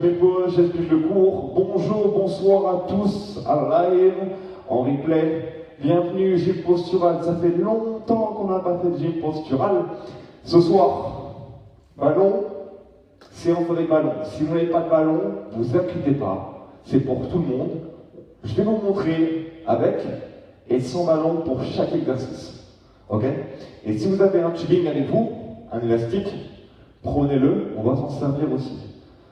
J'explique le cours. Bonjour, bonsoir à tous, à live, en replay. Bienvenue, gym postural. Ça fait longtemps qu'on n'a pas fait de gym postural. Ce soir, ballon, séance avec ballon. Si vous n'avez pas de ballon, ne vous inquiétez pas. C'est pour tout le monde. Je vais vous montrer avec et sans ballon pour chaque exercice. Ok? Et si vous avez un tubing avec vous, un élastique, prenez-le, on va s'en servir aussi.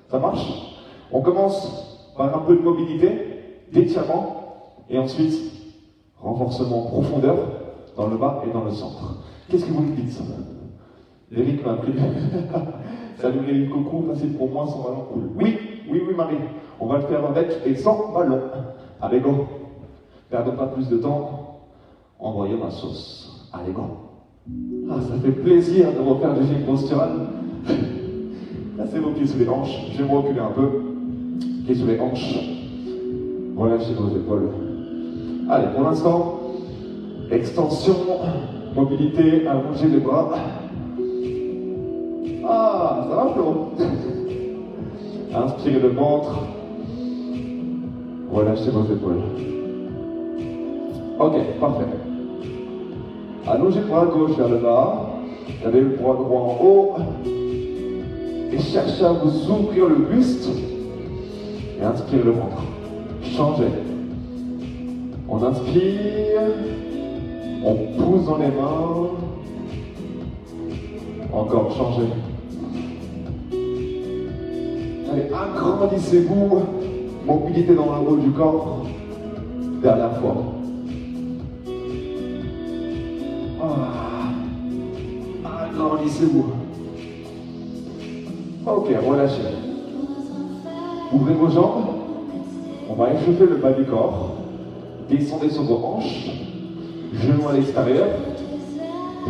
Ça marche? On commence par un peu de mobilité, d'étirement, et ensuite renforcement en profondeur dans le bas et dans le centre. Qu'est-ce que vous me dites? L'Éric m'a appris. Salut L'Éric, coucou, facile pour moi, sans ballon, cool. Oui, Marie, on va le faire avec et sans ballon. Allez, go. Perdons pas plus de temps, envoyons ma sauce. Allez, go. Ah, ça fait plaisir de refaire du gym postural. Placez vos pieds sous les hanches, je vais me reculer un peu. Pieds sous les hanches. Relâchez vos épaules. Allez, pour l'instant, extension, mobilité, allongez les bras. Ah, ça va Flo? Inspirez le ventre. Relâchez vos épaules. Ok, parfait. Allongez le bras gauche vers le bas. Gardez le bras droit en haut. Et cherchez à vous ouvrir le buste et inspirez le ventre. Changez. On inspire, on pousse dans les mains. Encore, changez. Allez, agrandissez-vous. Mobilité dans le haut du corps. Dernière fois. Agrandissez-vous. Ok, relâchez. Ouvrez vos jambes. On va échauffer le bas du corps. Descendez sur vos hanches. Genoux à l'extérieur.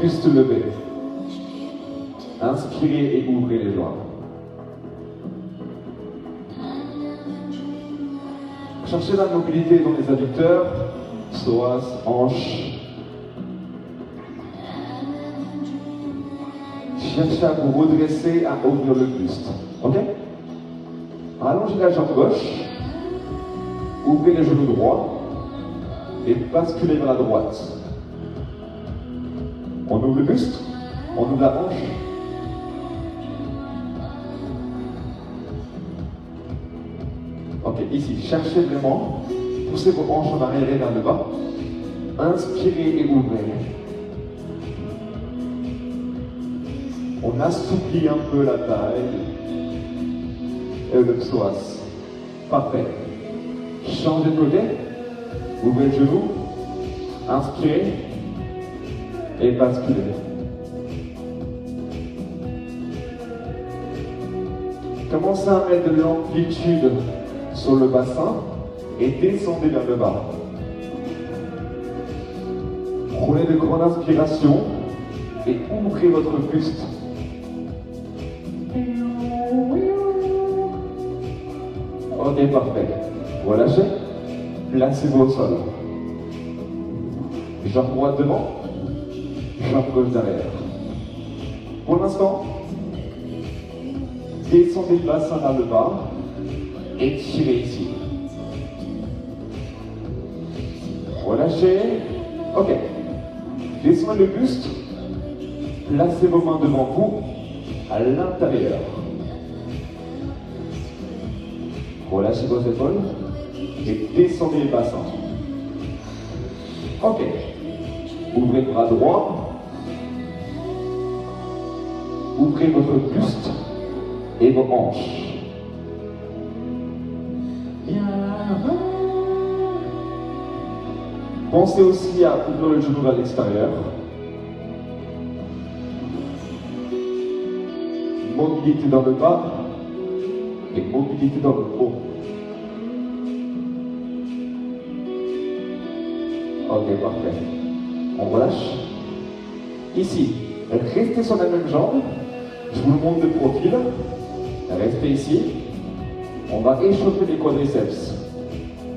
Buste levé. Inspirez et ouvrez les jambes. Cherchez la mobilité dans les adducteurs. Psoas, hanches. Cherchez à vous redresser, à ouvrir le buste. Ok? Allongez la jambe gauche. Ouvrez les genoux droits. Et basculez vers la droite. On ouvre le buste. On ouvre la hanche. Ok, ici, cherchez vraiment. Poussez vos hanches en arrière et vers le bas. Inspirez et ouvrez. On assouplit un peu la taille et le psoas. Parfait. Changez de côté. Ouvrez le genou. Inspirez et basculez. Commencez à mettre de l'amplitude sur le bassin et descendez vers le bas. Prenez de grandes inspirations et ouvrez votre buste. Ok, parfait. Relâchez. Placez-vous au sol. Jambe droite devant. Jambe gauche derrière. Pour l'instant, descendez le bassin vers le bas. Étirez ici. Relâchez. Ok. Descendez le buste. Placez vos mains devant vous à l'intérieur. Relâchez vos épaules et descendez le bassin. Ok. Ouvrez le bras droit. Ouvrez votre buste et vos hanches. Pensez aussi à ouvrir le genou vers l'extérieur. Mobilité dans le bas et mobilité dans le haut. Ok, parfait. On relâche. Ici, restez sur la même jambe. Je vous le montre de profil. Restez ici. On va échauffer les quadriceps.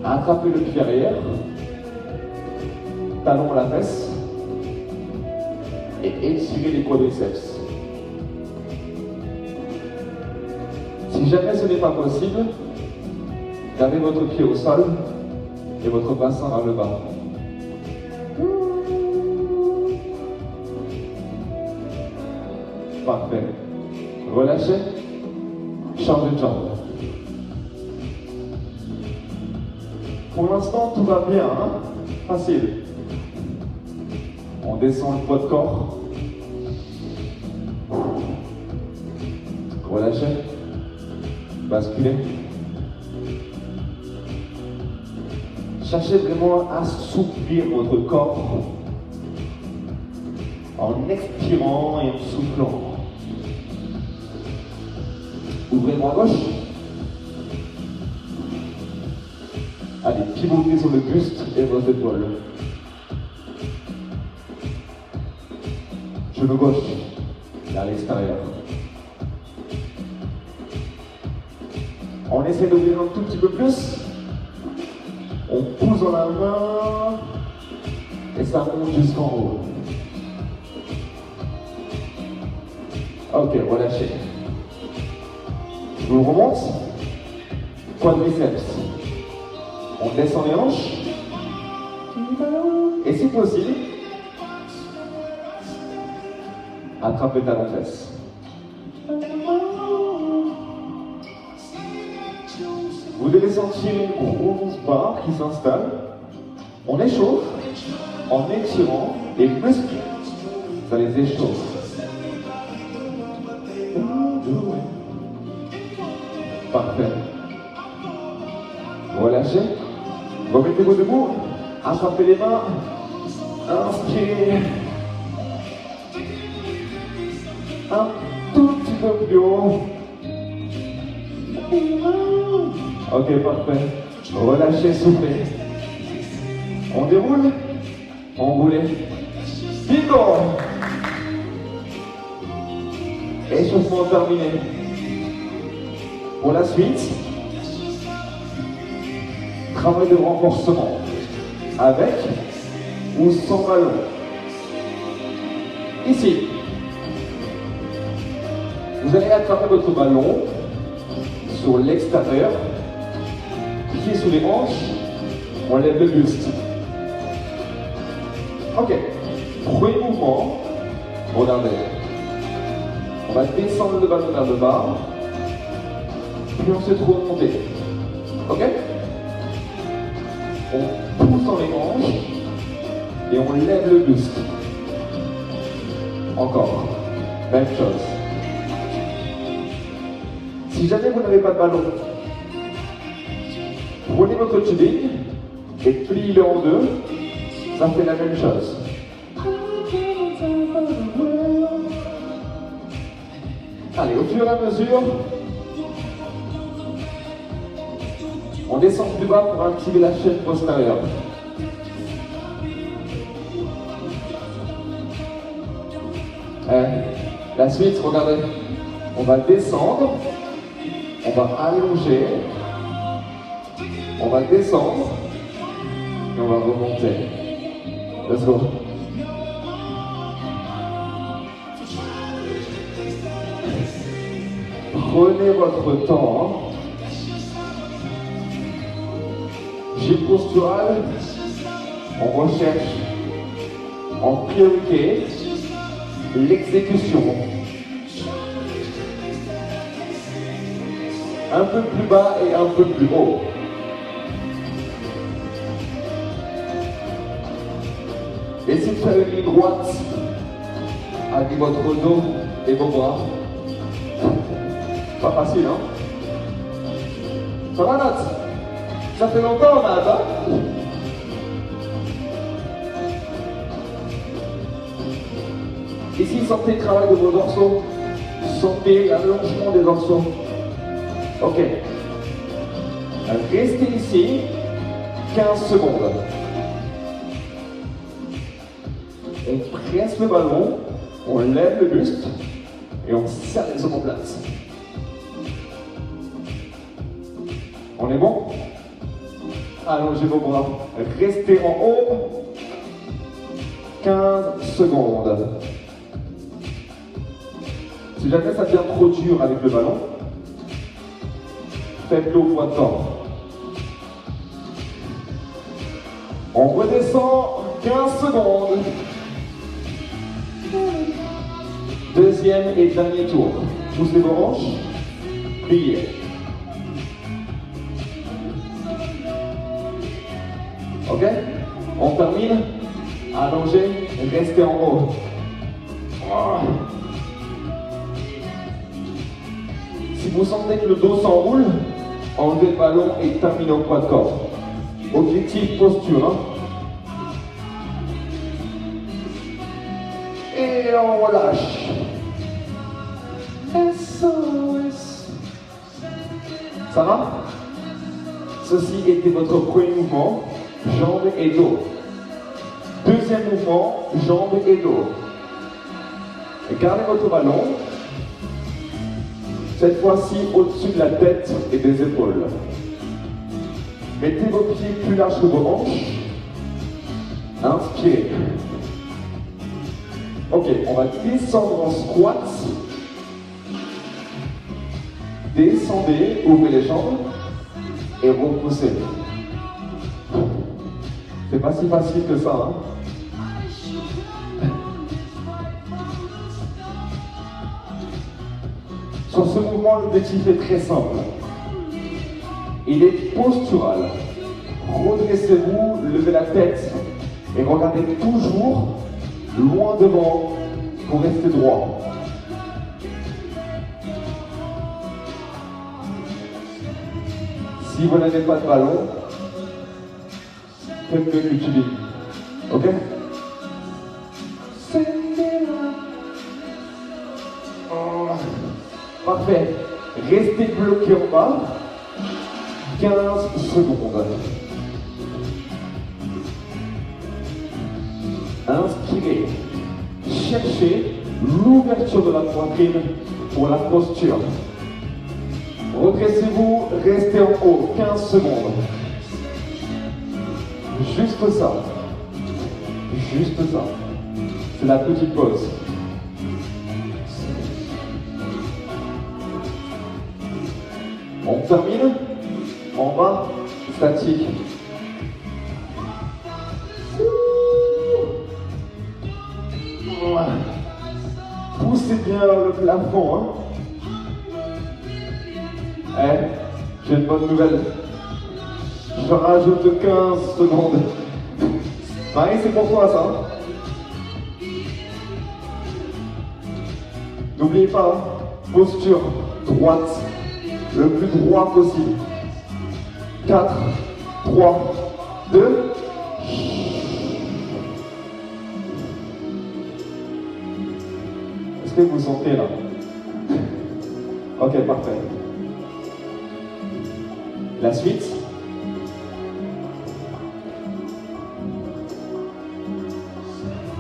Attrapez le pied arrière. Talon à la fesse. Et étirez les quadriceps. Si jamais ce n'est pas possible, gardez votre pied au sol et votre bassin vers le bas. Parfait. Relâchez. Changez de jambe. Pour l'instant, tout va bien, hein? Facile. On descend le poids de corps. Relâchez. Basculez. Cherchez vraiment à assouplir votre corps en expirant et en soufflant. Ouvrez bras gauche. Allez, pivotez sur le buste et vos épaules. Genou gauche vers l'extérieur. On essaie d'ouvrir un tout petit peu plus. On pousse dans la main et ça monte jusqu'en haut. Ok, relâchez. Je vous remonte. Quadriceps. On descend les hanches. Et si possible, attrape le talon fesse. Vous devez sentir une grosse barre qui s'installe. On échauffe en étirant les muscles. Ça les échauffe. Parfait. Relâchez. Remettez-vous debout. Attrapez les mains. Inspirez. Un tout petit peu plus haut. Ok, parfait. Relâchez, soufflez. On déroule. On roule. Bingo! Échauffement terminé. Pour la suite, travail de renforcement. Avec ou sans ballon. Ici. Vous allez attraper votre ballon sur l'extérieur, pied sous les hanches, on lève le buste. Ok, premier mouvement, regardez. On va descendre le ballon vers le bas, puis ensuite remonter. Ok? On pousse dans les hanches et on lève le buste. Encore, même chose. Si jamais vous n'avez pas de ballon, prenez votre tubing et pliez-le en deux, ça fait la même chose. Allez, au fur et à mesure, on descend plus bas pour activer la chaîne postérieure. La suite, regardez, on va descendre. On va allonger, on va descendre et on va remonter. Let's go. Prenez votre temps. Gym postural, on recherche en priorité l'exécution. Un peu plus bas et un peu plus haut. Essayez de faire une ligne droite avec votre dos et vos bras. Pas facile, hein? Ça va, Nat? Ça fait longtemps, Nat, hein? Ici, sentez le travail de vos dorsaux. Sentez l'allongement des dorsaux. Ok. Restez ici 15 secondes. On presse le ballon, on lève le buste et on serre les omoplates. On est bon? Allongez vos bras. Restez en haut 15 secondes. Si jamais ça devient trop dur avec le ballon, Faites-le au poids de corps. On redescend 15 secondes. Deuxième et dernier tour. Poussez vos hanches. Pliez. Ok? On termine. Allongez. Restez en haut. Si vous sentez que le dos s'enroule, enlevez le ballon et terminez au poids de corps. Objectif posture. Hein? Et on relâche. SOS. Ça va? Ceci était votre premier mouvement, jambes et dos. Deuxième mouvement, jambes et dos. Gardez votre ballon. Cette fois-ci au-dessus de la tête et des épaules. Mettez vos pieds plus larges que vos hanches. Inspirez. Ok, on va descendre en squat. Descendez, ouvrez les jambes et repoussez. C'est pas si facile que ça, hein? Sur ce mouvement, l'objectif est très simple. Il est postural. Redressez-vous, levez la tête et regardez toujours loin devant pour rester droit. Si vous n'avez pas de ballon, faites le que tu dis. Ok? Parfait. Restez bloqué en bas. 15 secondes. Inspirez. Cherchez l'ouverture de la poitrine pour la posture. Redressez-vous, restez en haut. 15 secondes. Juste ça. Juste ça. C'est la petite pause. On termine. En bas, statique. Poussez bien le plafond. Hein. J'ai une bonne nouvelle. Je rajoute 15 secondes. Marie, c'est pour toi ça. N'oubliez pas, posture droite, le plus droit possible. 4, 3, 2. Est-ce que vous sentez là? Ok, parfait. La suite.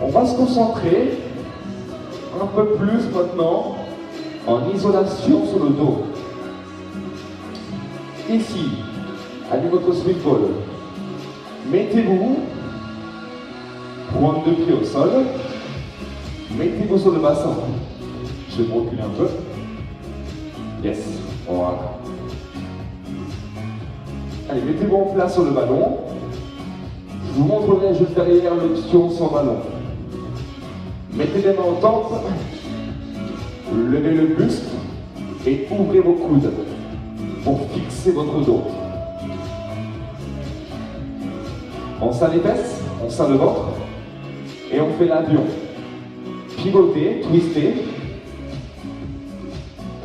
On va se concentrer un peu plus maintenant en isolation sur le dos. Ici, avec votre sweet ball, mettez-vous, pointe de pied au sol, mettez-vous sur le bassin. Je vais me reculer un peu. Yes, voilà. Allez, mettez-vous en place sur le ballon. Je vous montrerai juste derrière l'option sans ballon. Mettez les mains en tempe, levez le buste et ouvrez vos coudes pour fixer votre dos. On serre les fesses, on serre le ventre et on fait l'avion. Pivotez, twistez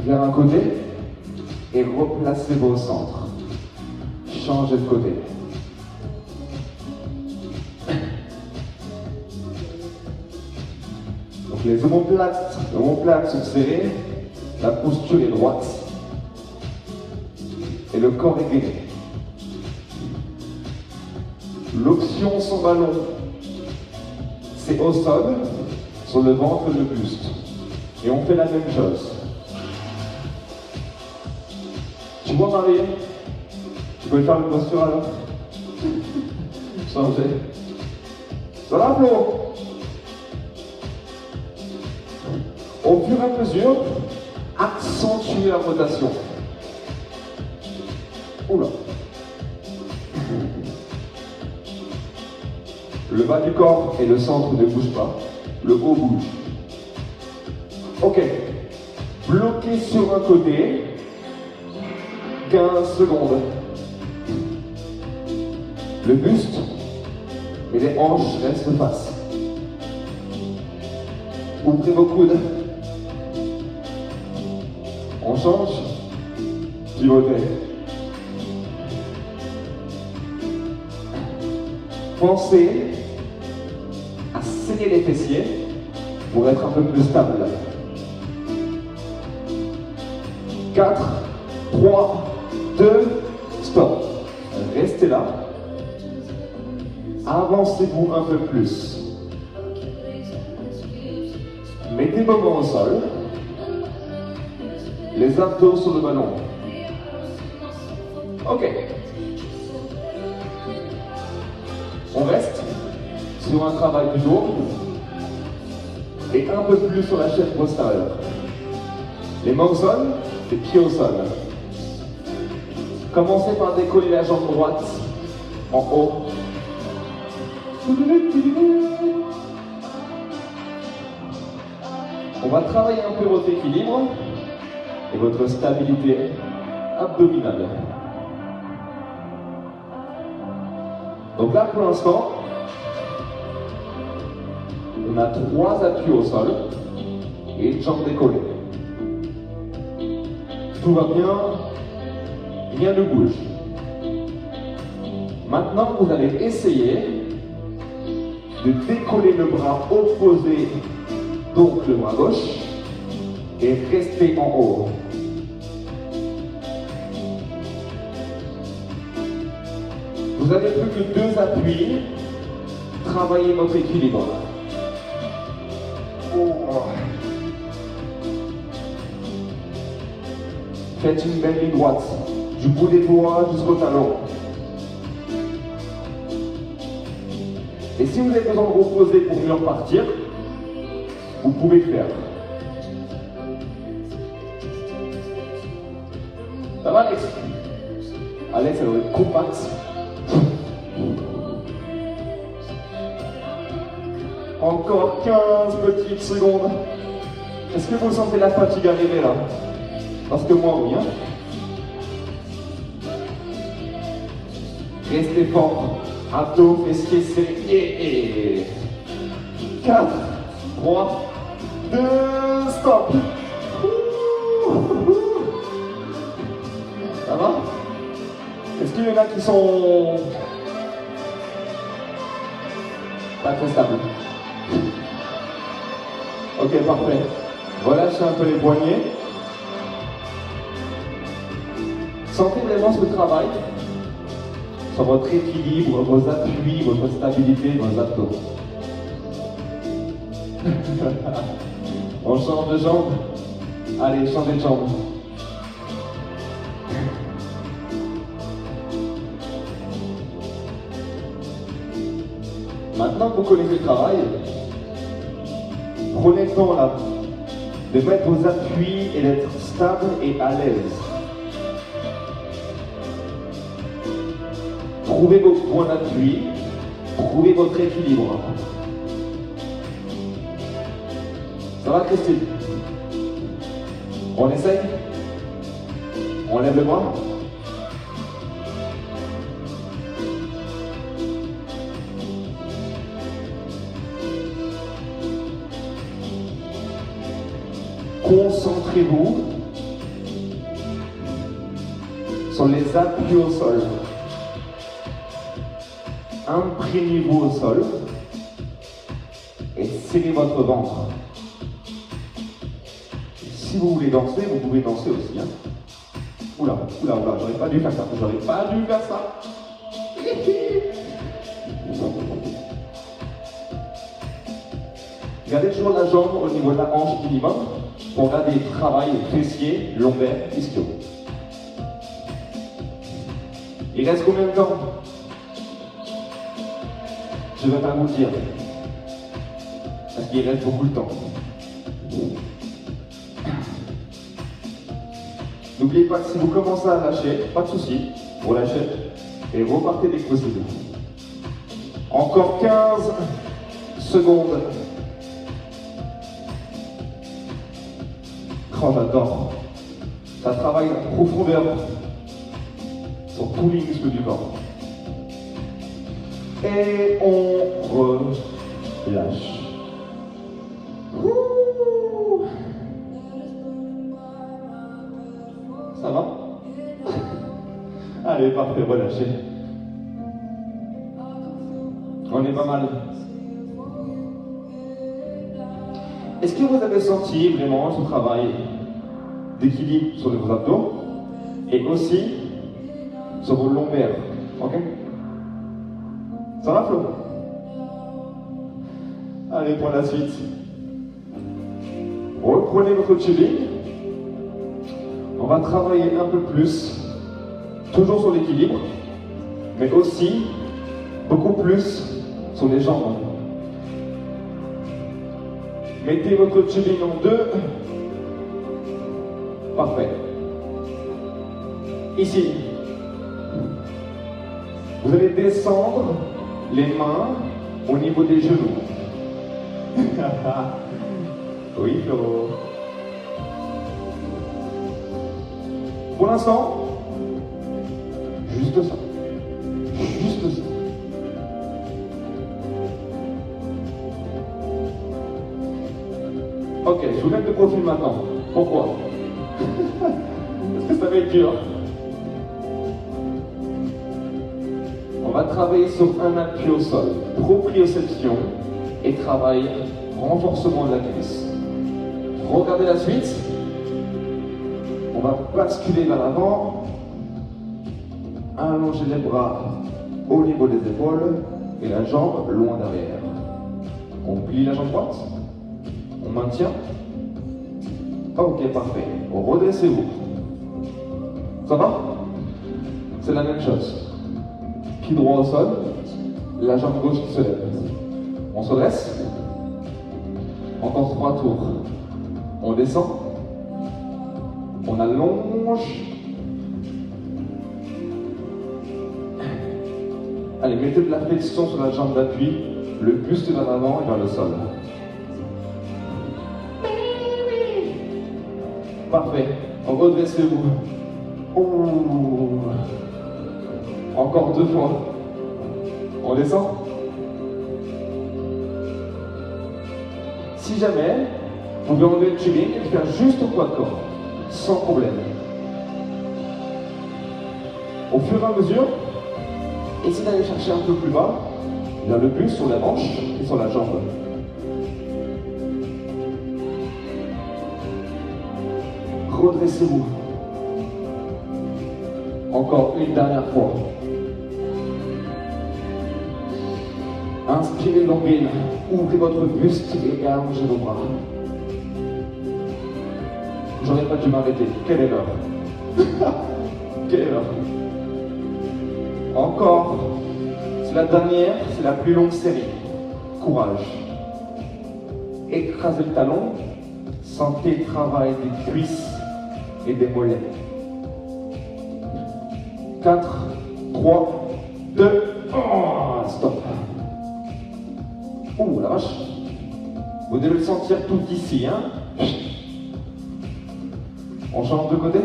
vers un côté et replacez-vous au centre. Changez de côté. Donc les omoplates sont serrés, la posture est droite et le corps est gainé. L'option sans ballon, c'est au sol, sur le ventre et le buste. Et on fait la même chose. Tu vois Marie? Tu peux faire le posture alors? Changer. Dans la flow. Au fur et à mesure, accentuez la rotation. Oula. Le bas du corps et le centre ne bougent pas. Le haut bouge. Ok. Bloqué sur un côté. 15 secondes. Le buste et les hanches restent face. Ouvrez vos coudes. On change. Pivotez. Pensez à serrer les fessiers pour être un peu plus stable. 4, 3, 2, stop. Restez là. Avancez-vous un peu plus. Mettez vos mains au sol. Les abdos sur le ballon. Ok. On reste sur un travail du dos et un peu plus sur la chaîne postérieure. Les mains au sol, les pieds au sol. Commencez par décoller la jambe droite en haut. On va travailler un peu votre équilibre et votre stabilité abdominale. Donc là, pour l'instant, on a 3 appuis au sol et une jambe décollée. Tout va bien, rien ne bouge. Maintenant, vous allez essayer de décoller le bras opposé, donc le bras gauche, et rester en haut. Vous n'avez plus que 2 appuis. Travaillez votre équilibre. Faites une belle ligne droite, du bout des doigts jusqu'au talon. Et si vous avez besoin de reposer pour mieux repartir, vous pouvez le faire. Ça va, Alex? Alex, ça doit être compact. Encore 15 petites secondes. Est-ce que vous sentez la fatigue arriver là? Parce que moi, oui. Hein? Restez fort. Abdos, fessiers serrés. 4, 3, 2, stop. Ça va? Est-ce qu'il y en a qui sont pas très stables? Ok, parfait. Relâchez un peu les poignets. Sentez vraiment ce travail sur votre équilibre, vos appuis, votre stabilité, vos abdos. On change de jambe. Allez, changez de jambe. Maintenant que vous connaissez le travail, prenez le temps là de mettre vos appuis et d'être stable et à l'aise. Trouvez vos points d'appui, trouvez votre équilibre. Ça va, Christine? On essaye? On lève le bras? Concentrez-vous sur les appuis au sol. Imprégnez-vous au sol et serrez votre ventre. Si vous voulez danser, vous pouvez danser aussi. Hein. Oula, j'aurais pas dû faire ça. Gardez toujours la jambe au niveau de la hanche minimum pour garder le travail fessier, lombaire, ischio. Il reste combien de temps? Je ne vais pas vous le dire. Parce qu'il reste beaucoup de temps. N'oubliez pas que si vous commencez à lâcher, pas de souci. relâchez et repartez dès que possible. Encore 15 secondes. Oh, j'adore. Ça travaille la profondeur sur tous les muscles du corps. Et on relâche. Ouh. Ça va? Allez, parfait, relâchez. On est pas mal. Est-ce que vous avez senti vraiment ce travail d'équilibre sur vos abdos et aussi sur vos lombaires? Ok? Ça va, Flo? Allez, pour la suite. Reprenez votre tubing. On va travailler un peu plus, toujours sur l'équilibre, mais aussi beaucoup plus sur les jambes. Mettez votre tubing en deux. Parfait. Ici. Vous allez descendre les mains au niveau des genoux. Oui, Flo. Pour l'instant, juste ça. Juste ça. Ok, je vous mets de profil maintenant. Pourquoi? Parce que ça va être dur. On va travailler sur un appui au sol, proprioception et travail renforcement de la cuisse. Regardez la suite. On va basculer vers l'avant. Allonger les bras au niveau des épaules et la jambe loin derrière. On plie la jambe droite. On maintient. Ok, parfait. Redressez-vous. Ça va? C'est la même chose. Pied droit au sol, la jambe gauche qui se lève. On se dresse. Encore 3 tours. On descend. On allonge. Allez, mettez de la flexion sur la jambe d'appui, le buste vers l'avant et vers le sol. Parfait. Redressez-vous. Oh. Encore 2 fois. On descend. Si jamais, vous pouvez enlever le tubing et faire juste au poids de corps, sans problème. Au fur et à mesure, essayez d'aller chercher un peu plus bas, vers le buste sur la hanche et sur la jambe. Redressez-vous. Encore une dernière fois. Inspirez le nombril, ouvrez votre buste et allongez vos bras. J'aurais pas dû m'arrêter. Quelle est l'heure? Quelle est l'heure? Encore. C'est la dernière, c'est la plus longue série. Courage. Écrasez le talon. Sentez le travail des cuisses et des mollets. 4, 3, 2, stop. Ouh, la vache. Vous devez le sentir tout ici, hein. On change de côté?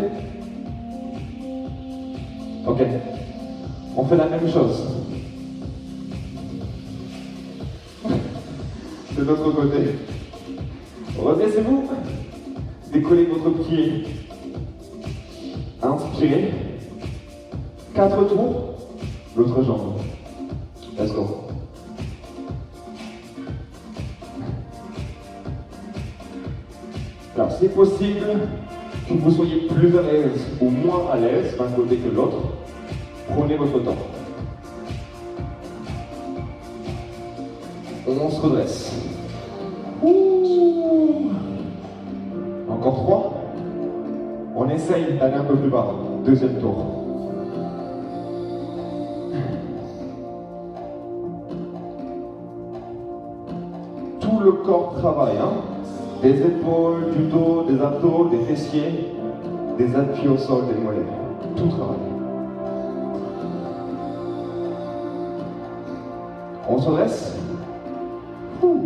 Ok. On fait la même chose. De l'autre côté. Redressez-vous. Décollez votre pied. Inspirez. 4 tours. L'autre jambe. Let's go. Alors, c'est possible que vous soyez plus à l'aise ou moins à l'aise d'un côté que l'autre. Prenez votre temps. On se redresse. Ouh. Encore 3. On essaye d'aller un peu plus bas. Deuxième tour. Tout le corps travaille, hein. Des épaules, du dos, des abdos, des fessiers, des appuis au sol, des mollets. Tout travaille. On se dresse.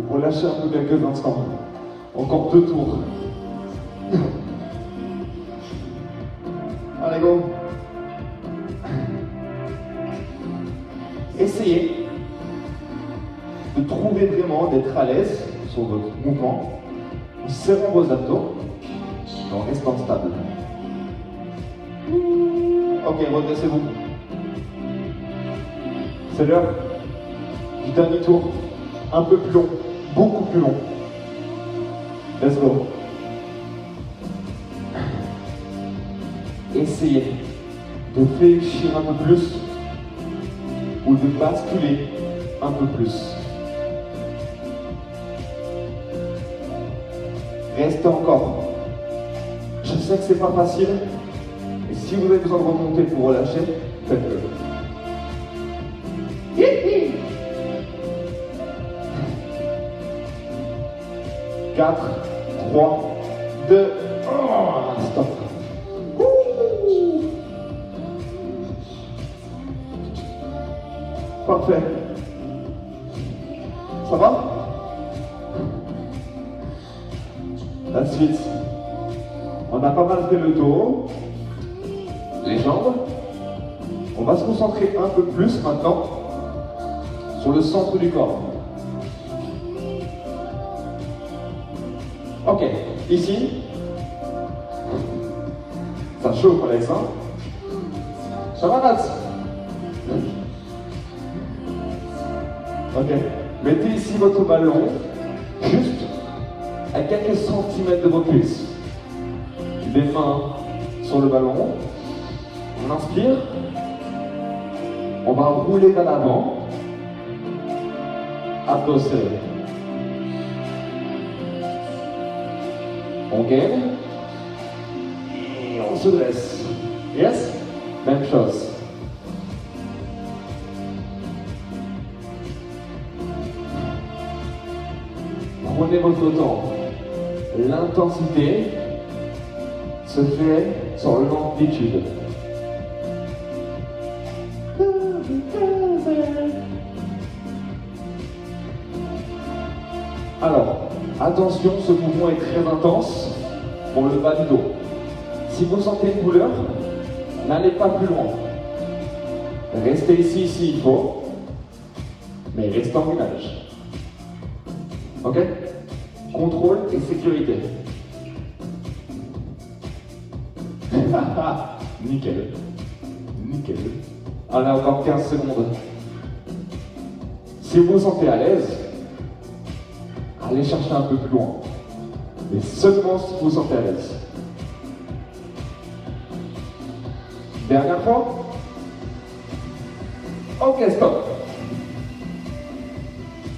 Relâchez un peu quelques instants. Encore 2 tours. Allez, go. Essayez de trouver vraiment d'être à l'aise sur votre mouvement en serrant vos abdos et en restant stable. Ok, redressez-vous. C'est l'heure du dernier tour, un peu plus long, beaucoup plus long. Let's go. Essayez de fléchir un peu plus ou de basculer un peu plus. Restez encore. Je sais que c'est pas facile, et si vous avez besoin de remonter pour relâcher, faites-le. 4, 3, 2, stop. Parfait. Ça va? La suite. On a pas mal fait le dos, les jambes. On va se concentrer un peu plus maintenant sur le centre du corps. Ok, ici, ça chauffe Alexandre. Ça va Nats? Ok, mettez ici votre ballon juste à quelques centimètres de vos cuisses. Les mains sur le ballon. On inspire. On va rouler vers l'avant. Abdos serrés. On gaine. Et on se dresse. Yes? Même chose. Prenez votre temps. L'intensité se fait sur l'amplitude. Alors, attention, ce mouvement est très intense pour le bas du dos. Si vous sentez une douleur, n'allez pas plus loin. Restez ici s'il faut, mais restez en gainage. Ok? Contrôle et sécurité. Nickel. Nickel. Allez, encore 15 secondes. Si vous vous sentez à l'aise, allez chercher un peu plus loin. Mais seulement si vous vous sentez à l'aise. Dernière fois. Ok, stop.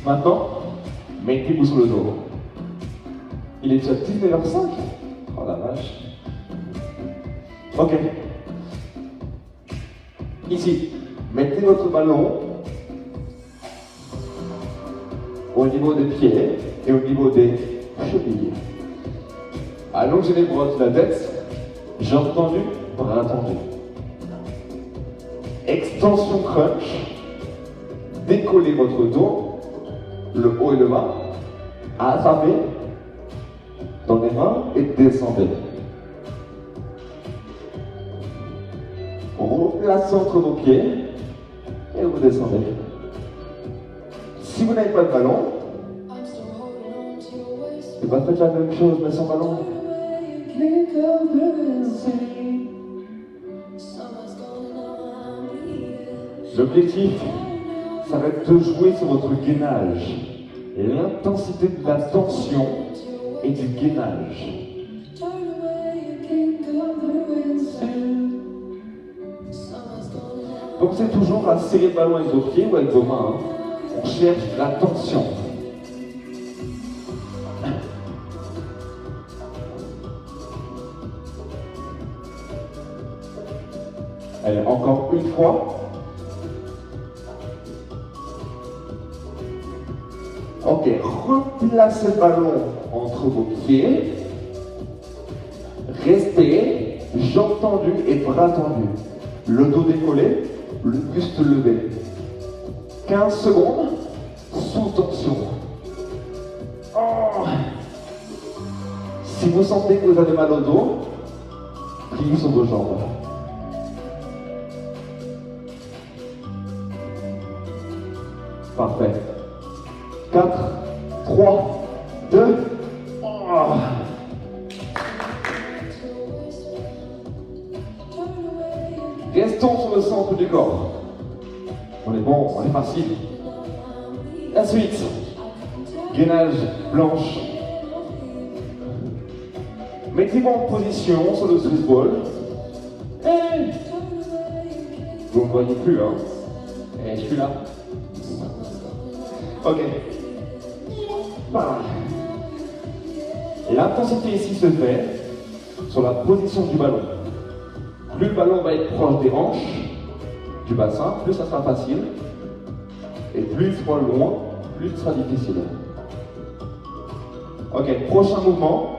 Maintenant, mettez-vous sur le dos. Il est déjà 19h05. Oh la vache. Ok. Ici, mettez votre ballon au niveau des pieds et au niveau des chevilles. Allongez les bras de la tête, jambes tendues, bras tendus. Extension crunch. Décollez votre dos, le haut et le bas. Attrapez dans les mains et descendez. Replacez entre vos pieds et vous descendez. Si vous n'avez pas de ballon, et bien faites la même chose mais sans ballon. L'objectif, ça va être de jouer sur votre gainage et l'intensité de la tension et du gainage. Pensez toujours à serrer le ballon avec vos pieds ou avec vos mains. On cherche la tension. Allez, encore une fois. Ok, replacez le ballon entre vos pieds. Restez jambes tendues et bras tendus. Le dos décollé, le buste levé. 15 secondes. sous tension. Oh. Si vous sentez que vous avez mal au dos, pliez sur vos jambes. Parfait. 4, 3, 2. Oh. Restons sur le centre du corps. On est bon, on est facile. La suite. Gainage blanche. Mettez-vous en position sur le Swiss ball. Hey. Vous ne me voyez plus, hein? Et je suis là. Ok. Voilà. L'intensité ici se fait sur la position du ballon. Plus le ballon va être proche des hanches, du bassin, plus ça sera facile. Et plus il sera loin, plus ce sera difficile. Ok, prochain mouvement.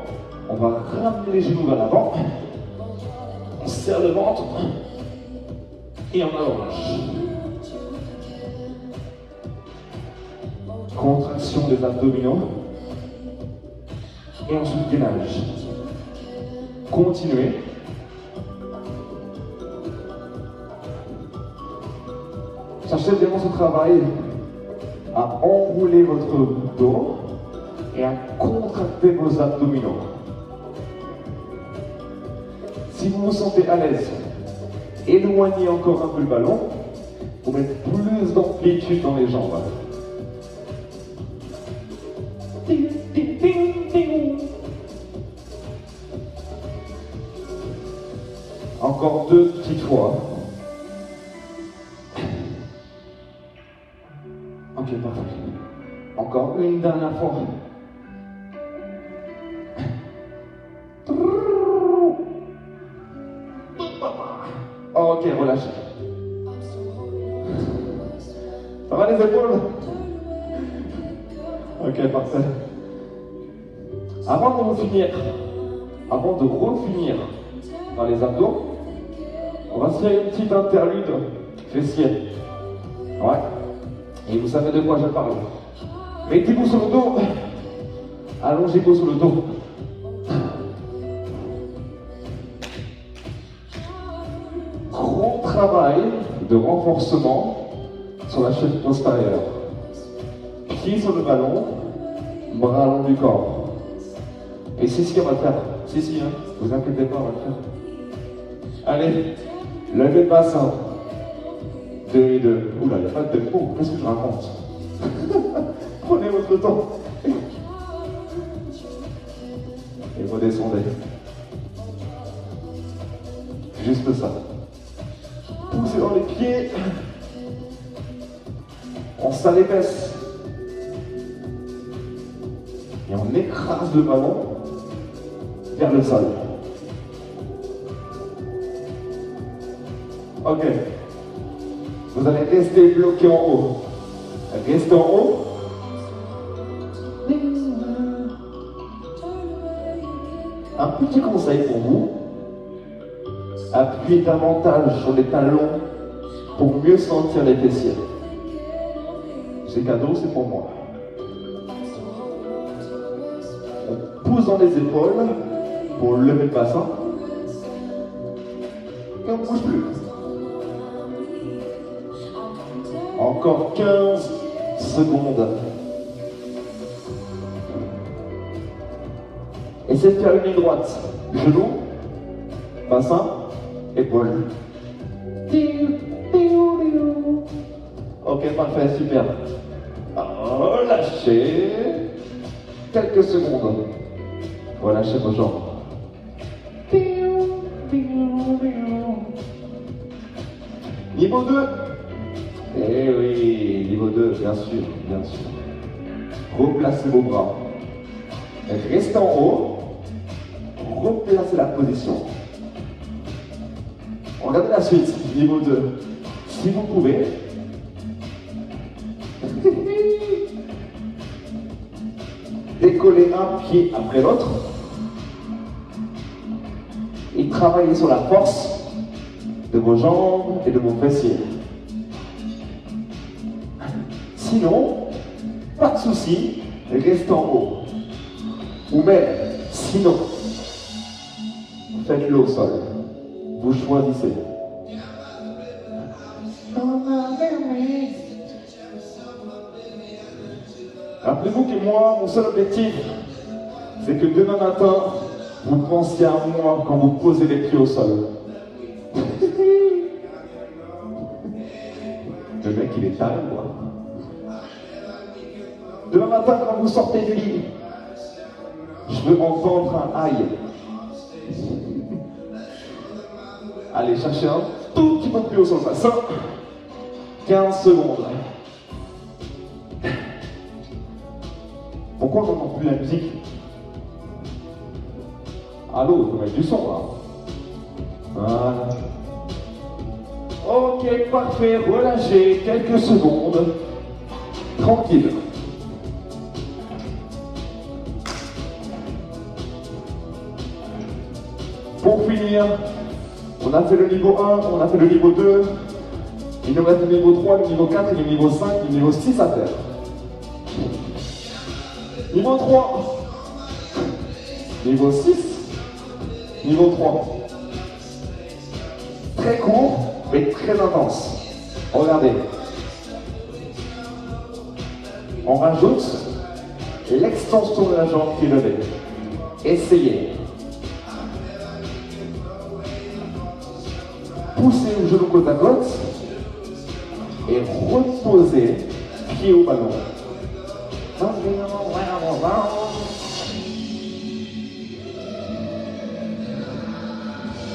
On va ramener les genoux vers l'avant. On serre le ventre. Et on allonge. Contraction des abdominaux. Et ensuite gainage. Continuez. Cherchez vraiment ce travail à enrouler votre dos et à contracter vos abdominaux. Si vous vous sentez à l'aise, éloignez encore un peu le ballon pour mettre plus d'amplitude dans les jambes. Ding, ding, ding, ding. Encore 2 petites fois. Ok, parfait. Encore une dernière fois. Ok, relâchez. Ça va les épaules? Ok, parfait. Avant de refinir dans les abdos, on va se faire une petite interlude fessier. Ouais. Et vous savez de quoi je parle. Mettez-vous sur le dos. Allongez-vous sur le dos. Gros travail de renforcement sur la cheville postérieure. Pied sur le ballon, bras long du corps. Et c'est ce qu'on va le faire. Si, hein. Vous inquiétez pas, on va le faire. Allez, levez le bassin. 2 et 2. Oula, il n'y a pas de tempo. Qu'est-ce que je raconte? Prenez votre temps. Et redescendez. Juste ça. Poussez dans les pieds. On serre les fesses. Et on écrase le ballon vers le sol. Ok. Vous allez rester bloqué en haut. Restez en haut. Un petit conseil pour vous. Appuyez davantage sur les talons pour mieux sentir les fessiers. C'est cadeau, c'est pour moi. On pousse dans les épaules pour lever le bassin. Et on ne bouge plus. Encore 15 secondes. Essayez de faire une ligne droite. Genou, bassin, épaule. Ok, parfait, super. Relâchez. Quelques secondes. Relâchez vos jambes. Niveau 2. Eh oui, niveau 2, bien sûr, bien sûr. Replacez vos bras. Restez en haut. Replacez la position. Regardez la suite, niveau 2. Si vous pouvez. Décollez un pied après l'autre. Et travaillez sur la force de vos jambes et de vos fessiers. Sinon, pas de souci, restez en haut. Ou même, sinon, faites-le au sol. Vous choisissez. Rappelez-vous que moi, mon seul objectif, c'est que demain matin, vous pensiez à moi quand vous posez les pieds au sol. Le mec, il est taré, quoi. Demain matin, quand vous sortez du lit, je veux entendre un aïe. Allez, cherchez un tout petit peu plus haut sur le bassin. 15 secondes. Pourquoi on n'entend plus la musique? Allô, il faut mettre du son là. Voilà. Ok, parfait, relâchez quelques secondes. Tranquille. Pour finir, on a fait le niveau 1, on a fait le niveau 2. Il nous reste le niveau 3, le niveau 4, le niveau 5, le niveau 6 à faire. Niveau 3. Niveau 6. Niveau 3. Très court, mais très intense. Regardez. On rajoute l'extension de la jambe qui est levée. Essayez. Poussez le genou côte à côte et reposez pied au ballon.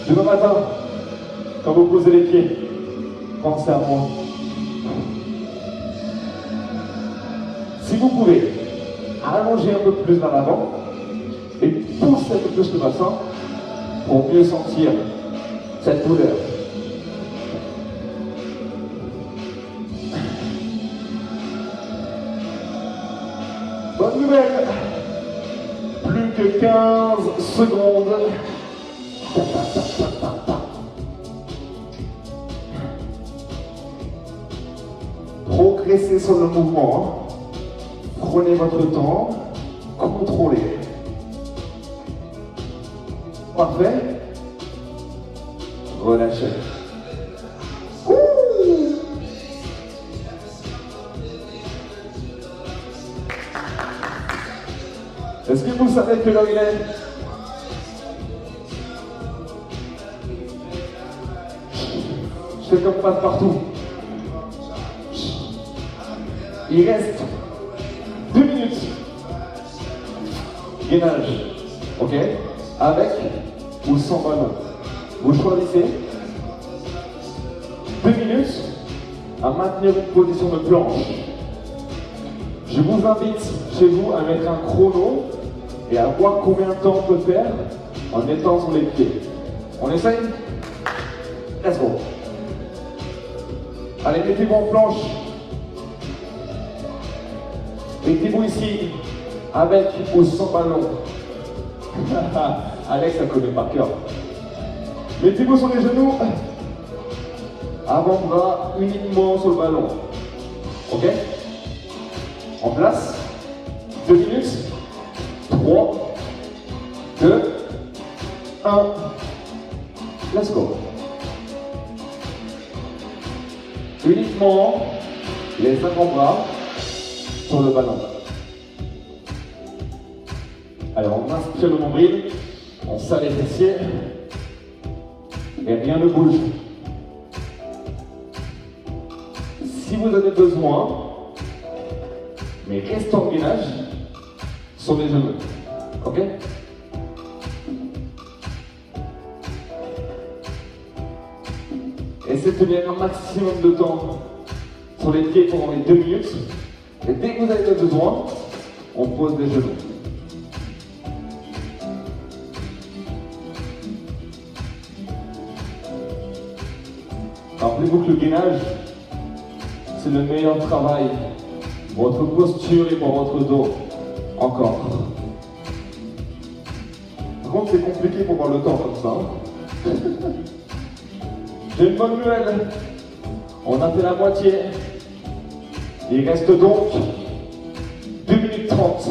Demain matin, quand vous posez les pieds, pensez à moi. Si vous pouvez, allongez un peu plus vers l'avant et poussez un peu plus le bassin pour mieux sentir cette douleur. Bonne nouvelle, plus que 15 secondes. Progressez sur le mouvement. Prenez votre temps. Contrôlez. Parfait. Relâchez. Est-ce que vous savez que l'heure il est? Je fais comme passe-partout. Il reste 2 minutes. Gainage. Ok? Avec ou sans ballon. Vous choisissez 2 minutes à maintenir une position de planche. Je vous invite chez vous à mettre un chrono et à voir combien de temps on peut faire en étant sur les pieds. On essaye? Let's go. Allez, mettez-vous en planche. Mettez-vous ici, avec ou sans ballon. Alex, ça connaît par cœur. Mettez-vous sur les genoux. Avant-bras uniquement sur le ballon. Ok? En place. 2 minutes. 3, 2, 1. Let's go. Uniquement les avant-bras sur le ballon. Alors on inspire le nombril, on serre les fessiers et rien ne bouge. Si vous avez besoin, mais restez en gainage sur les genoux. Ok? Essayez de tenir un maximum de temps sur les pieds pendant les 2 minutes. Et dès que vous avez besoin, on pose les genoux. Rappelez-vous que le gainage, c'est le meilleur travail pour votre posture et pour votre dos. Encore. Par contre, c'est compliqué pour voir le temps comme ça. J'ai une bonne nouvelle. On a fait la moitié. Il reste donc 30.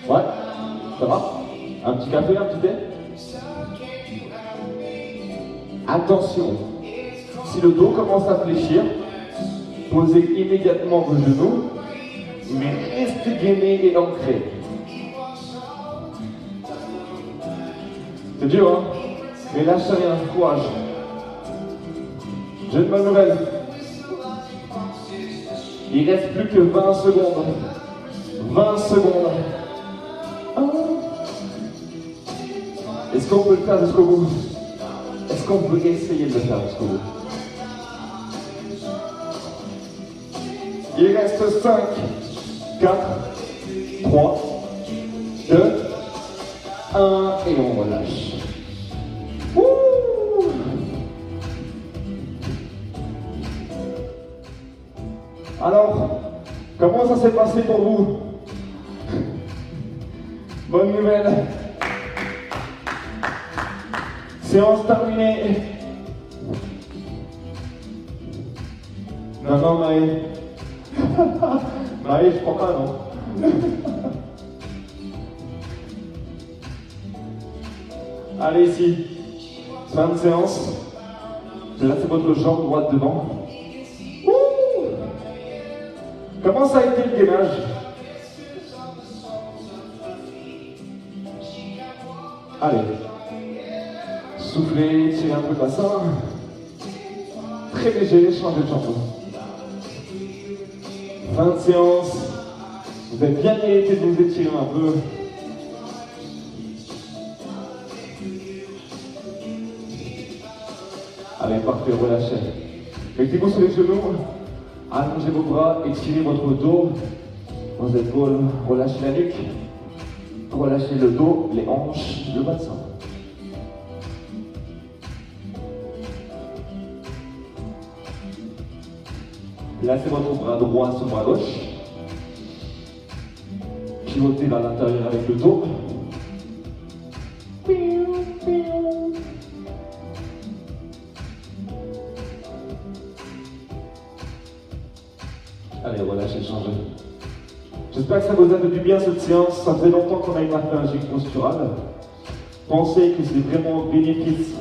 Ouais, ça va? Un petit café, un petit thé? Attention, si le dos commence à fléchir, posez immédiatement vos genoux, mais restez gainés et ancrés. C'est dur, hein? Mais lâchez rien, courage. J'ai une bonne nouvelle. Il reste plus que 20 secondes. 20 secondes. Est-ce qu'on peut le faire jusqu'au bout? Est-ce qu'on peut essayer de le faire jusqu'au bout? Il reste 5, 4, 3, 2, 1 et on relâche. Ouh. Alors, comment ça s'est passé pour vous? Bonne nouvelle. Séance terminée. Non, Maë. Maë, je crois pas, non. Allez, ici. Fin de séance. Placez votre jambe droite devant. Ouh. Comment ça a été le gainage? Allez. Soufflez, tirez un peu le bassin. Très léger, changez de jambe. Fin de séance. Vous avez bien mérité de vous étirer un peu. Allez, parfait, relâchez. Mettez-vous sur les genoux. Allongez vos bras, étirez votre dos, vos épaules, relâchez la nuque. Relâchez le dos, les hanches, le bassin. Placez votre bras droit sur le bras gauche. Pivotez vers l'intérieur avec le dos. Allez, relâchez, changez. J'espère que ça vous a fait du bien cette séance. Ça fait longtemps qu'on a une arthralgique posturale. Pensez que c'est vraiment bénéfice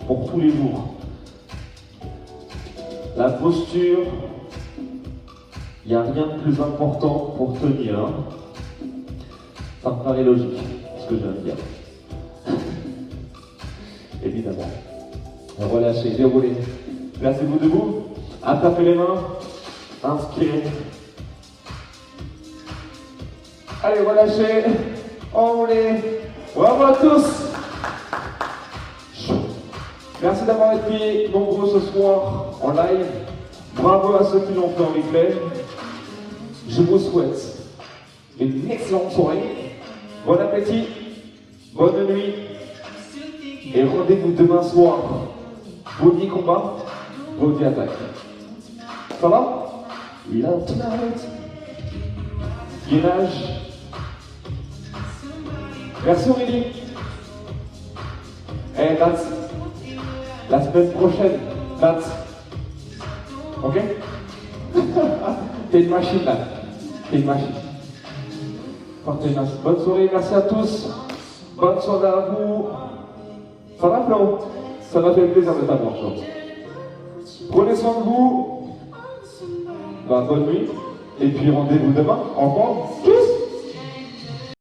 pour tous les jours. La posture, il n'y a rien de plus important pour tenir. Hein. Ça me paraît logique, ce que je viens de dire. Évidemment. Relâchez, déroulez. Placez-vous debout. Attrapez les mains. Inspirez. Allez, relâchez. Enroulez. Bravo à tous. Merci d'avoir été nombreux ce soir en live. Bravo à ceux qui l'ont fait en replay. Je vous souhaite une excellente soirée. Bon appétit, bonne nuit. Et rendez-vous demain soir. Body combat, body attaque. Ça va? Love tonight. Gainage. Merci Aurélie. Et that's la semaine prochaine, that's. Ok? T'es une machine là. T'es une machine. Portez une machine. Bonne soirée, merci à tous. Bonne soirée à vous. Ça va Flo? Ça m'a fait plaisir de t'avoir, Flo. Prenez soin de vous. Bonne nuit. Et puis rendez-vous demain. Au revoir.